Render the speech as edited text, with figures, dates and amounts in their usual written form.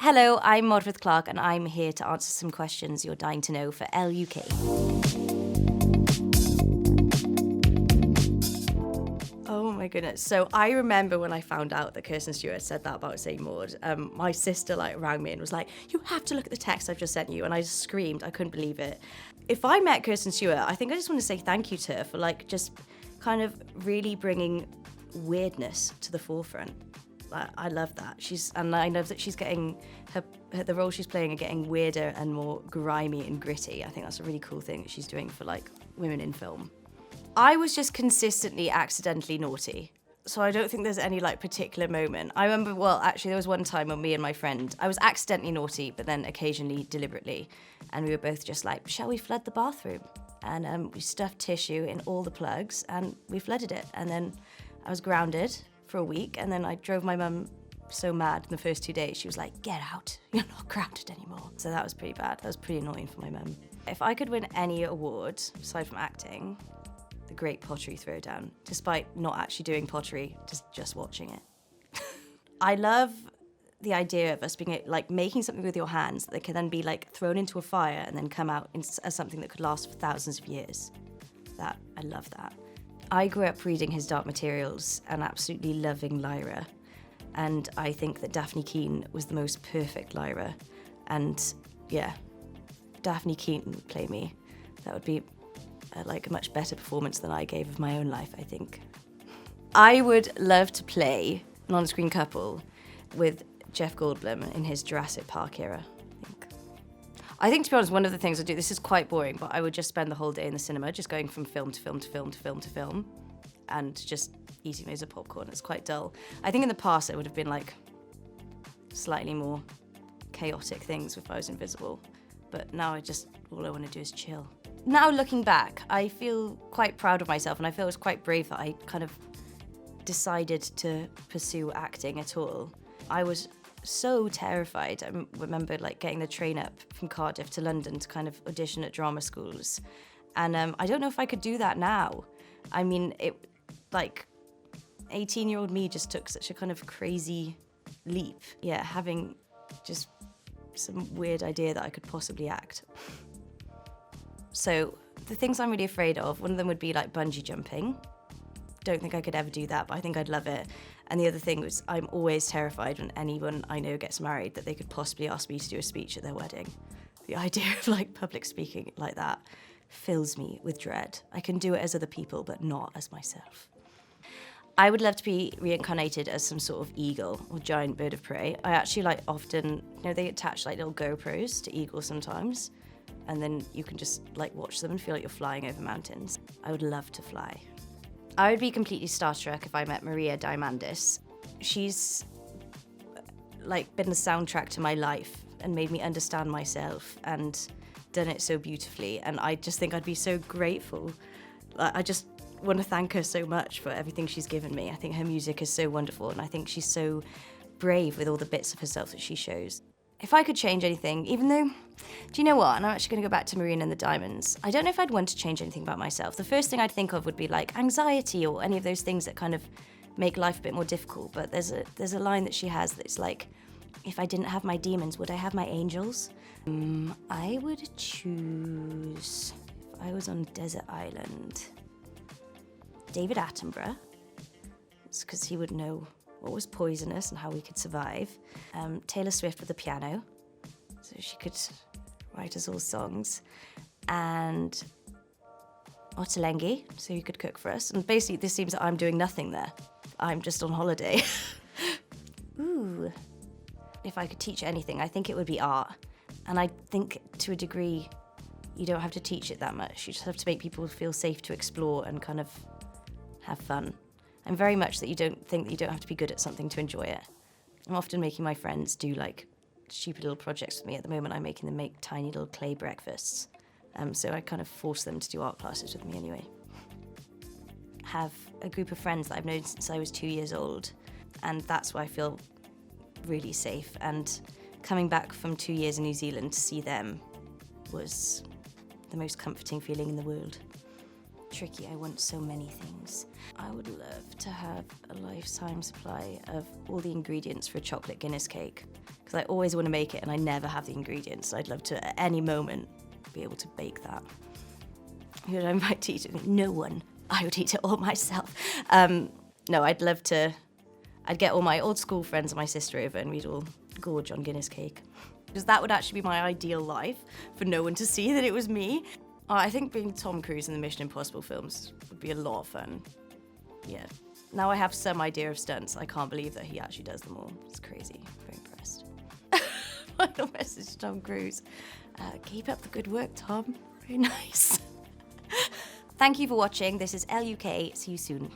Hello, I'm Morfydd Clark and I'm here to answer some questions you're dying to know for ELLE UK. Oh my goodness. So I remember when I found out that Kristen Stewart said that about St. Maud, my sister rang me and was like, you have to look at the text I've just sent you. And I just screamed, I couldn't believe it. If I met Kristen Stewart, I think I just want to say thank you to her for just kind of really bringing weirdness to the forefront. I love that. And I know that she's getting the role she's playing are getting weirder and more grimy and gritty. I think that's a really cool thing that she's doing for women in film. I was just consistently accidentally naughty. So I don't think there's any particular moment. I remember, there was one time when me and my friend, I was accidentally naughty, but then occasionally deliberately. And we were both just like, shall we flood the bathroom? And we stuffed tissue in all the plugs and we flooded it. And then I was grounded for a week, and then I drove my mum so mad in the first 2 days. She was like, get out, you're not grounded anymore. So that was pretty bad. That was pretty annoying for my mum. If I could win any award, aside from acting, the Great Pottery Throwdown, despite not actually doing pottery, just watching it. I love the idea of us being making something with your hands that can then be thrown into a fire and then come out as something that could last for thousands of years. I love that. I grew up reading his Dark Materials and absolutely loving Lyra. And I think that Daphne Keane was the most perfect Lyra. And yeah, Daphne Keane play me. That would be a much better performance than I gave of my own life, I think. I would love to play an on-screen couple with Jeff Goldblum in his Jurassic Park era. I think, to be honest, one of the things I do, this is quite boring, but I would just spend the whole day in the cinema, just going from film to film to film to film to film, and just eating loads of popcorn. It's quite dull. I think in the past it would have been slightly more chaotic things if I was invisible, but now all I want to do is chill. Now looking back, I feel quite proud of myself, and I feel it was quite brave that I kind of decided to pursue acting at all. I was so terrified. I remember getting the train up from Cardiff to London to kind of audition at drama schools. And I don't know if I could do that now. I mean, 18-year-old me just took such a kind of crazy leap. Yeah, having just some weird idea that I could possibly act. So the things I'm really afraid of, one of them would be bungee jumping. Don't think I could ever do that, but I think I'd love it. And the other thing was, I'm always terrified when anyone I know gets married that they could possibly ask me to do a speech at their wedding. The idea of public speaking like that fills me with dread. I can do it as other people, but not as myself. I would love to be reincarnated as some sort of eagle or giant bird of prey. I actually often, they attach little GoPros to eagles sometimes, and then you can just watch them and feel like you're flying over mountains. I would love to fly. I would be completely starstruck if I met Maria Diamandis. She's been the soundtrack to my life and made me understand myself and done it so beautifully. And I just think I'd be so grateful. I just want to thank her so much for everything she's given me. I think her music is so wonderful, and I think she's so brave with all the bits of herself that she shows. If I could change anything, even though, do you know what? And I'm actually going to go back to Marina and the Diamonds. I don't know if I'd want to change anything about myself. The first thing I'd think of would be anxiety or any of those things that kind of make life a bit more difficult. But there's a line that she has that's if I didn't have my demons, would I have my angels? I would choose, if I was on a desert island, David Attenborough. It's because he would know what was poisonous and how we could survive. Taylor Swift with the piano, so she could write us all songs. And Ottolenghi, so you could cook for us. And basically, this seems that I'm doing nothing there. I'm just on holiday. Ooh. If I could teach anything, I think it would be art. And I think, to a degree, you don't have to teach it that much. You just have to make people feel safe to explore and kind of have fun. I'm very much that you don't think that you don't have to be good at something to enjoy it. I'm often making my friends do stupid little projects with me. At the moment, I'm making them make tiny little clay breakfasts. So I kind of force them to do art classes with me anyway. Have a group of friends that I've known since I was 2 years old, and that's why I feel really safe. And coming back from 2 years in New Zealand to see them was the most comforting feeling in the world. Tricky, I want so many things. I would love to have a lifetime supply of all the ingredients for a chocolate Guinness cake, because I always want to make it and I never have the ingredients. I'd love to, at any moment, be able to bake that. Who would I invite to eat it with me? No one. I would eat it all myself. No, I'd get all my old school friends and my sister over and we'd all gorge on Guinness cake. Because that would actually be my ideal life, for no one to see that it was me. I think being Tom Cruise in the Mission Impossible films would be a lot of fun. Yeah. Now I have some idea of stunts. I can't believe that he actually does them all. It's crazy. Very impressed. Final message to Tom Cruise. Keep up the good work, Tom. Very nice. Thank you for watching. This is ELLE UK. See you soon.